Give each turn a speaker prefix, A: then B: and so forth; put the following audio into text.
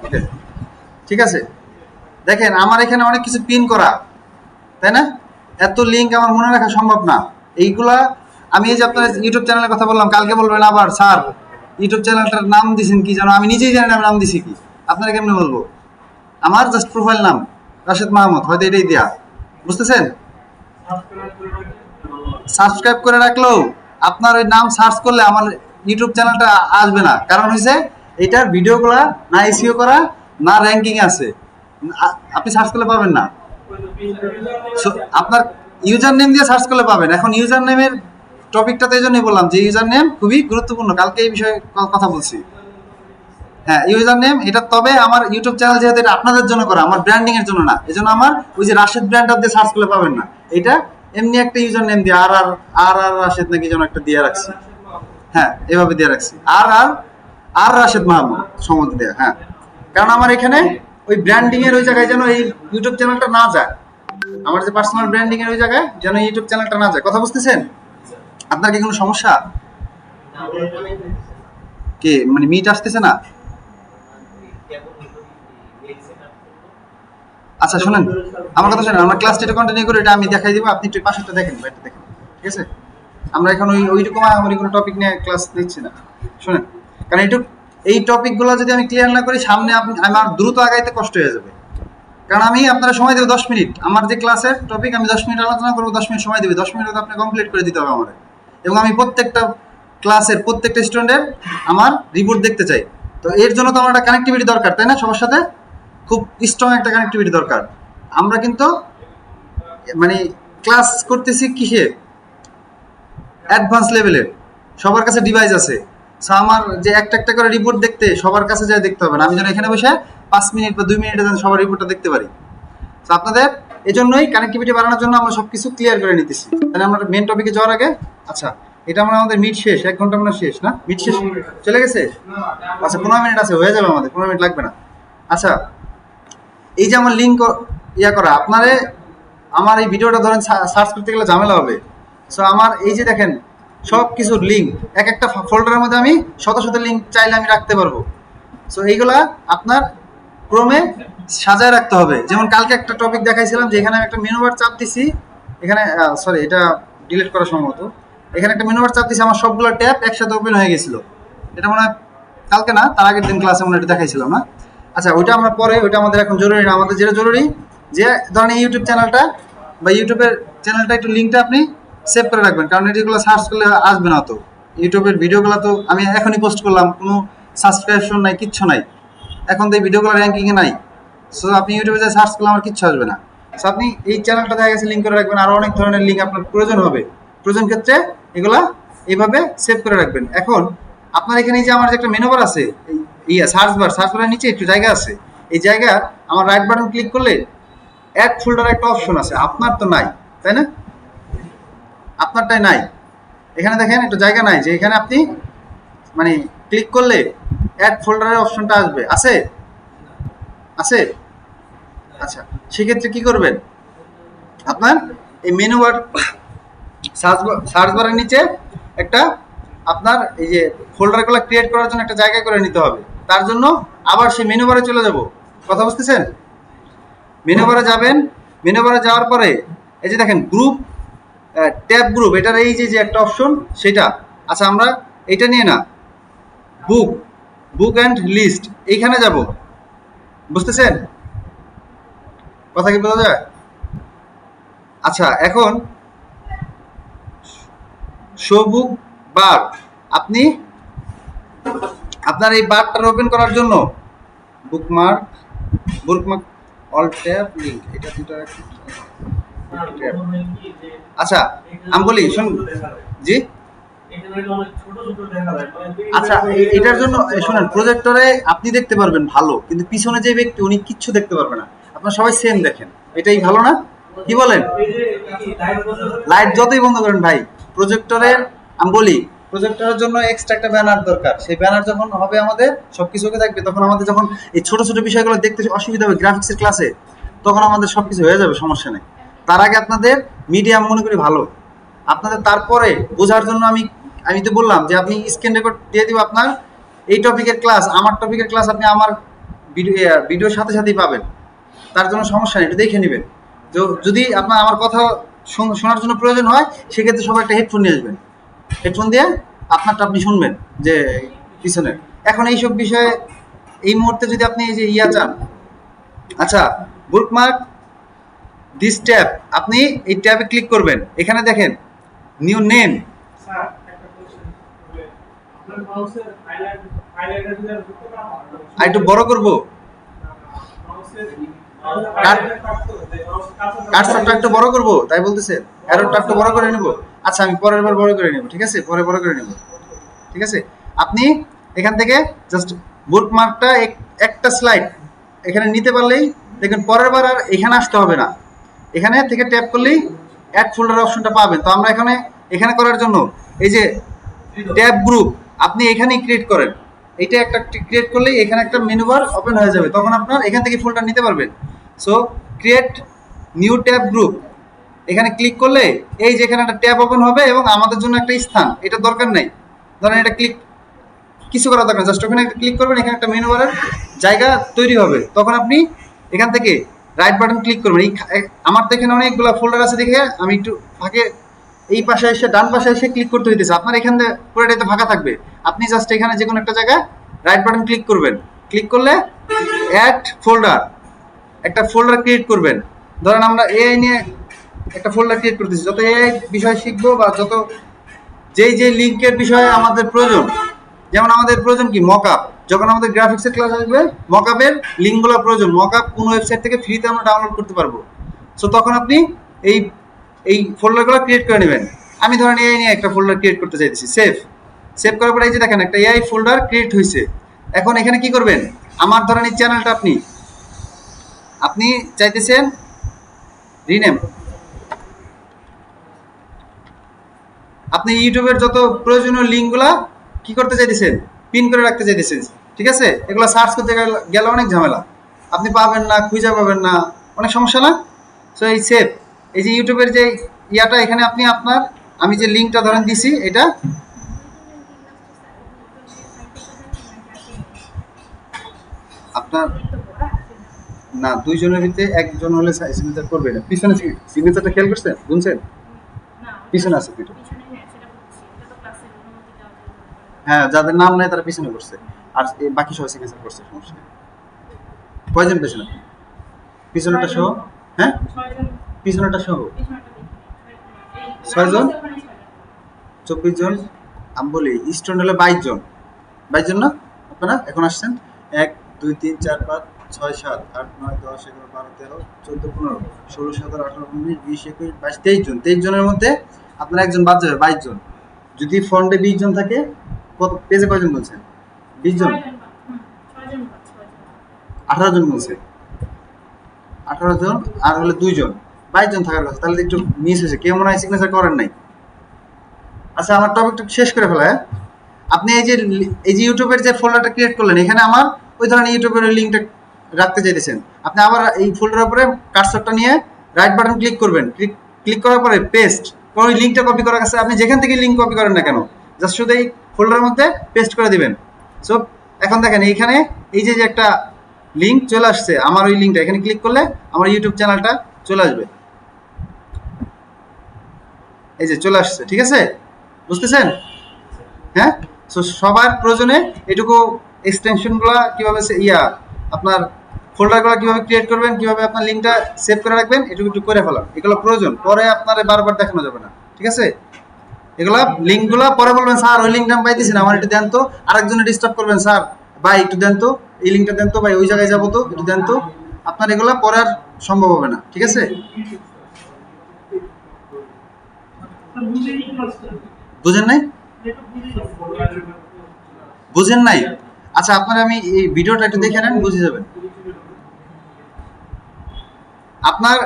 A: ওকে, ঠিক আছে। দেখেন আমার এখানে অনেক কিছু পিন করা, তাই না? এত লিঙ্ক আমার মনে রাখা সম্ভব না। এইগুলা আমি এই যে আপনার ইউটিউব চ্যানেলের কথা বললাম, কালকে বলবেন আবার স্যার ইউটিউব চ্যানেলটার নাম দিয়েছেন কি যেন, আমি নিজেই জানি না আমি নাম দিছি কি, আপনারা কেমনে বলবো? আমার জাস্ট প্রোফাইল নাম রাশেদ মাহমুদ, হয়তো এটাই দেয়া, বুঝতেছেন? সাবস্ক্রাইব করে রাখলেও আপনার ওই নাম সার্চ করলে আমার ইউটিউব চ্যানেলটা আসবে না, কারণ হচ্ছে এটার ভিডিওগুলা না এসইও করা, না র্যাঙ্কিং আছে, আপনি সার্চ করলে পাবেন না। আপনার ইউজার নেম দিয়ে সার্চ করলে পাবেন। এখন ইউজার নেমের টপিকটাতে এই জন্যই বললাম যে ইউজার নেম খুবই গুরুত্বপূর্ণ, কালকে এই বিষয়ে কথা বলছি। হ্যাঁ, ইউজার নেম এটা, তবে আমার ইউটিউব চ্যানেল যেহেতু এটা আপনাদের জন্য করা, আমার ব্র্যান্ডিং এর জন্য না, এজন্য আমার ওই যে রাশেদ ব্র্যান্ড দিয়ে সার্চ করলে পাবেন না। এটা এমনি একটা ইউজার নেম দিয়ে আর রাশেদ নাকি যেন একটা দিয়ে রাখছি। হ্যাঁ, এভাবে দিয়ে রাখছি, আর রাশেদ মাহমুদ সম্বন্ধে দেয়া। হ্যাঁ, কারণ আমার এখানে ওই ব্র্যান্ডিং এর ওই জায়গায় যেন এই ইউটিউব চ্যানেলটা না যায়, আমার যে পার্সোনাল ব্র্যান্ডিং এর ওই জায়গায় যেন ইউটিউব চ্যানেলটা না যায়। কথা বুঝতেছেন? আপনার কি কোনো সমস্যা? কে মানে মিট আসতেছে না? আচ্ছা শুনেন, আমার কথা শুনেন, আমরা ক্লাস টেটে কন্টিনিউ করে এটা আমি দেখাই দিব, আপনি একটু পাশেরটা দেখেন, বাইরটা দেখেন, ঠিক আছে? আমরা এখন ওইরকম আমার কোনো টপিক নিয়ে ক্লাস নিচ্ছি না। শুনেন, কারণ এই টপিকগুলো যদি আমি ক্লিয়ার না করি সামনে আমার দ্রুত আগাইতে কষ্ট হয়ে যাবে। কারণ আমি আপনারা সময় দেবো 10 মিনিট, আমার যে ক্লাসের টপিক আমি 10 মিনিট আলোচনা করবো, 10 মিনিট সময় দেবে, 10 মিনিট আপনি কমপ্লিট করে দিতে হবে আমাদের। এবং আমি প্রত্যেকটা ক্লাসের প্রত্যেকটা স্টুডেন্টের আমার রিপোর্ট দেখতে চাই। তো এর জন্য তো আমার একটা কানেক্টিভিটি দরকার, তাই না? সবার সাথে খুব স্ট্রং একটা কানেক্টিভিটি দরকার। আমরা কিন্তু মানে ক্লাস করতেছি কিসে, অ্যাডভান্স লেভেলের, সবার কাছে ডিভাইস আছে। সো আমার যে একটা একটা করে রিপোর্ট দেখতে সবার কাছে যাই দেখতে হবে না, আমি যেন এখানে বসে 5 মিনিট বা 2 মিনিটে যেন সবার রিপোর্টটা দেখতে পারি। তো আপনাদের এই জন্যই কানেক্টিভিটি বাড়ানোর জন্য আমরা সবকিছু ক্লিয়ার করে নিতেছি। তাহলে আমরা মেন টপিকে যাওয়ার আগে, আচ্ছা এটা আমাদের মিট শেষ, 1 ঘন্টা মানে শেষ না, মিট শেষ চলে গেছে। আচ্ছা 15 মিনিট আছে, হয়ে যাবে আমাদের, 15 মিনিট লাগবে না। আচ্ছা, এই যে আমার লিঙ্ক ইয়া করা, আপনারে আমার এই ভিডিওটা ধরেন সার্চ করতে গেলে ঝামেলা হবে। সো আমার এই যে দেখেন সব কিছুর লিঙ্ক, এক একটা ফোল্ডারের মধ্যে আমি শত শত লিঙ্ক চাইলে আমি রাখতে পারবো। সো এইগুলা আপনার ক্রমে সাজায় রাখতে হবে। যেমন কালকে একটা টপিক দেখাইছিলাম যে এখানে একটা মেনু বার চাপ দিছি, এখানে সরি এটা ডিলিট করা সম্ভবত, এখানে একটা মেনু বার চাপ দিছি, আমার সবগুলো ট্যাব একসাথে ওপেন হয়ে গেছিল। এটা মনে হয় কালকে না, তার আগের দিন ক্লাসে মনে হয় এটা দেখাইছিলাম না। আচ্ছা ওইটা আমরা পরে, ওইটা আমাদের এখন জরুরি না, আমাদের যেটা জরুরি যে ধরেন ইউটিউব চ্যানেলটা বা ইউটিউবের চ্যানেলটা একটু লিঙ্কটা আপনি সেভ করে রাখবেন, কারণ এগুলো সার্চ করলে আসবে না। তো ইউটিউবের ভিডিওগুলো তো আমি এখনই পোস্ট করলাম, কোনো সাবস্ক্রিপশন নাই, কিচ্ছু নাই, এখন তো এই ভিডিওগুলো র্যাঙ্কিংয়ে নাই। সো আপনি ইউটিউবে যে সার্চ করলে আমার কিচ্ছু আসবে না। সো আপনি এই চ্যানেলটা দেখা গেছে লিঙ্ক করে রাখবেন, আরও অনেক ধরনের লিঙ্ক আপনার প্রয়োজন হবে, প্রয়োজন ক্ষেত্রে এগুলা এইভাবে সেভ করে রাখবেন। এখন আপনার এখানে যে আমার যে একটা মেনু বার আছে, সার্চ বারের নিচে একটু জায়গা আছে, এই জায়গা আমার রাইট বাটন ক্লিক করলে অ্যাড ফোল্ডার একটা অপশন আছে, আপনার তো নাই, তাই না? আপনারটাই নাই, এখানে দেখেন একটু জায়গা নাই যে এখানে আপনি মানে ক্লিক করলে অ্যাড ফোল্ডারের অপশনটা আসবে, আছে আছে আচ্ছা, সেক্ষেত্রে কি করবেন, আপনার এই মেনু বার সার্চ বারের নিচে একটা আপনার এই যে ফোল্ডারগুলো ক্রিয়েট করার জন্য একটা জায়গা করে নিতে হবে। তার জন্য আবার সেই মেনু বারে চলে যাব, কথা বুঝতেছেন? মেনু বারে যাবেন, মেনু বারে যাওয়ার পরে এই যে দেখেন গ্রুপ, ট্যাব গ্রুপ, এটার এই যে একটা অপশন সেটা, আচ্ছা আমরা এটা নিয়ে না, বুক অ্যান্ড লিস্ট, এইখানে যাব, বুঝতেছেন কথা কি বোঝা যায়? আচ্ছা এখন শো বুক বার, আপনি আপনার এই বারটা ওপেন করার জন্য বুকমার্ক অল ট্যাব লিংক, এটা দুটো আচ্ছা আমি বলি শুন, জি আচ্ছা এটার জন্য শুনেন, প্রজেক্টরে আপনি দেখতে পারবেন ভালো, কিন্তু পিছনে যে ব্যক্তি উনি কিচ্ছু দেখতে পারবে না, আপনারা সবাই সেম দেখেন, এটাই ভালো না? কি বলেন? লাইট যতই বন্ধ করেন ভাই, প্রজেক্টরের আমি বলি প্রজেক্টরের জন্য এক্সট্রা একটা ব্যানার দরকার, সেই ব্যানার যখন হবে আমাদের সবকিছু ওকে থাকবে, তখন আমাদের যখন এই ছোট ছোট বিষয়গুলো দেখতে অসুবিধা হবে গ্রাফিক্সের ক্লাসে, তখন আমাদের সবকিছু হয়ে যাবে, সমস্যা নেই। তার আগে আপনাদের মিডিয়াম মনে করি ভালো, আপনাদের তারপরে বোঝার জন্য আমি তো বললাম যে আপনি স্ক্রিন রেকর্ড দিয়ে দিব আপনার এই টপিকের ক্লাস, আমার টপিকের ক্লাস আপনি আমার ভিডিওর সাথে সাথেই পাবেন, তার জন্য সমস্যা নেই, একটু দেখে নেবেন। যদি আপনার আমার কথা শোনার জন্য প্রয়োজন হয় সেক্ষেত্রে সবাই একটা হেডফোন নিয়ে আসবেন, হেডফোন দিয়ে আপনারটা আপনি শুনবেন যে পিছনে। এখন এইসব বিষয়ে এই মুহূর্তে যদি আপনি এই যে চান, আচ্ছা বুকমার্ক দিস ট্যাব, আপনি এই ট্যাবে ক্লিক করবেন, এখানে দেখেন নিউ নেম। আর একটু বড় করবো, কার্সারটা একটু বড় করবো তাই বলতেছে, অ্যারোটা একটু বড় করে নেব। আচ্ছা আমি পরের বার বড় করে নেব, ঠিক আছে, পরে বড় করে নেব, ঠিক আছে। আপনি এখান থেকে জাস্ট বুকমার্কটা একটা স্লাইড এখানে নিতে পারলেই দেখবেন পরের বার আর এখানে আসতে হবে না, এখানে থেকে ট্যাপ করলেই অ্যাড ফোল্ডার অপশনটা পাবেন। তো আমরা এখানে করার জন্য এই যে ট্যাব গ্রুপ আপনি এখানেই ক্রিয়েট করেন, এইটা একটা ক্রিয়েট করলেই এখানে একটা মেনু বার ওপেন হয়ে যাবে, তখন আপনার এখান থেকে ফোল্ডার নিতে পারবেন। So create new tab group, এখানে ক্লিক করলে এই যে এখানে একটা ট্যাব ওপেন হবে এবং আমাদের জন্য একটা স্থান, এটা দরকার নাই, ধরেন এটা ক্লিক কিছু করা দরকার, জাস্ট ওখানে একটা ক্লিক করবেন, এখানে একটা মেনু বারের জায়গা তৈরি হবে, তখন আপনি এখান থেকে রাইট বাটন ক্লিক করবেন। আমার তো এখানে অনেকগুলো ফোল্ডার আছে দেখে আমি একটু ফাঁকে এই পাশে এসে ডান পাশে এসে ক্লিক করতে হইতেছে, আপনার এখানে পুরোটাতে ফাঁকা থাকবে, আপনি জাস্ট এখানে যে কোনো একটা জায়গায় রাইট বাটন ক্লিক করবেন, ক্লিক করলে অ্যাড ফোল্ডার, একটা ফোল্ডার ক্রিয়েট করবেন। ধরেন আমরা এআই নিয়ে একটা ফোল্ডার ক্রিয়েট করতেছি, যত এআই বিষয় শিখবো বা যত যে লিঙ্কের বিষয়ে আমাদের প্রয়োজন, যেমন আমাদের প্রয়োজন কি মকআপ, যখন আমাদের গ্রাফিক্সের ক্লাস আসবে মকআপের লিঙ্কগুলো প্রয়োজন, মকআপ কোন ওয়েবসাইট থেকে ফ্রিতে আমরা ডাউনলোড করতে পারবো। সো তখন আপনি এই ফোল্ডারগুলো ক্রিয়েট করে নেবেন। আমি ধরেন এআই নিয়ে একটা ফোল্ডার ক্রিয়েট করতে চাইতেছি, সেভ করার পরে এই যে দেখেন একটা এআই ফোল্ডার ক্রিয়েট হয়েছে। এখন এখানে কি করবেন, আমার ধরেন এই চ্যানেলটা আপনি চাইতেছেন রিনেম, আপনি ইউটিউবের যত প্রয়োজনীয় লিঙ্কগুলা কি করতে চাইতেছেন, পিন করে রাখতে চাইতেছেন, ঠিক আছে। এগুলো সার্চ করতে গেলে অনেক ঝামেলা, আপনি পাবেন না, খুঁজে পাবেন না, অনেক সমস্যা না। সো এই সেভ, এই যে ইউটিউবের যে এখানে আপনি আমি যে লিঙ্কটা ধরেন দিছি এটা আপনার না, দুইজনের ভিতরে একজন হলে সিগনেচার করবে না, পিছনে সিগনেচারটা খেয়াল করছেন, বুঝছেন, পিছনে আছে দুটো, হ্যাঁ যাদের নাম নেই তারা পিছনে করছে, আর বাকি সবাই সিগনেচার করছে, সমস্যা নেই। কয়জন পেছনে, পিছনেটা সহ, হ্যাঁ পিছনেটা সহ 6 জন, 24 জন, আমি বলি স্টুডেন্ট হলে 22 জন, 22 জন না আপনারা এখন আসছেন, 1 2 3 4 5 6 7 8 9 10 11 12 13 14 15 16 17 18 19 20 21 22 23 জন, 23 জনের মধ্যে আপনার একজন বাদ যাবে, 22 জন। যদি ফ্রন্টে 20 জন থাকে, কত পেজে কয়জন বলছেন, 20 জন, 18 জন বলছে, 18 জন আর হলে 2 জন, 22 জন থাকার কথা, তাহলে একটু মিস হয়েছে, কেউ মনে হয় সিগনেচার করেন নাই। আচ্ছা আমার টপিকটা শেষ করে ফেলা, আপনি এই যে ইউটিউবের যে ফোল্ডারটা ক্রিয়েট করলেন, এখানে আমার ওই ধরনের ইউটিউবের লিঙ্কটা রাখতে চাইতেছেন, আপনি আবার এই ফোল্ডারের উপরে কার্সরটা নিয়ে রাইট বাটন ক্লিক করবেন, ক্লিক করার পরে পেস্ট, ওই লিঙ্কটা কপি করা আছে, আপনি যেখান থেকে লিঙ্ক কপি করেন না কেন জাস্ট শুধু এই ফোল্ডারের মধ্যে পেস্ট করে দিবেন। সো এখন দেখেন এইখানে এই যে একটা লিঙ্ক চলে আসছে, আমার ওই লিঙ্কটা এখানে ক্লিক করলে আমার ইউটিউব চ্যানেলটা চলে আসবে, এই যে চলে আসছে, ঠিক আছে, বুঝতেছেন, হ্যাঁ। সো সবার প্রয়োজনে এটুকু এক্সটেনশনগুলো কিভাবে আপনার ফোল্ডারগুলো কিভাবে ক্রিয়েট করবেন, কিভাবে আপনার লিঙ্কটা সেভ করে রাখবেন, এটুকু একটু করে ফেলান, এগুলো প্রয়োজন, পরে আপনার বারবার দেখানো যাবে না, ঠিক আছে। এগুলা লিঙ্কগুলো পরে বলবেন স্যার ওই লিঙ্কটা আমি পাইতেছি না, আমার একটু দেন তো, আরেকজনে ডিস্টার্ব করবেন, স্যার ভাই একটু দেন তো এই লিঙ্কটা দেন তো ভাই, ওই জায়গায় যাবো তো একটু দেন তো, আপনার এগুলা পরে আর সম্ভব হবে না, ঠিক আছে। বুঝেন নাই, বুঝেন নাই, আচ্ছা আপনারা আমি এই ভিডিওটা একটু দেখে নেন, বুঝে যাবেন। আপনার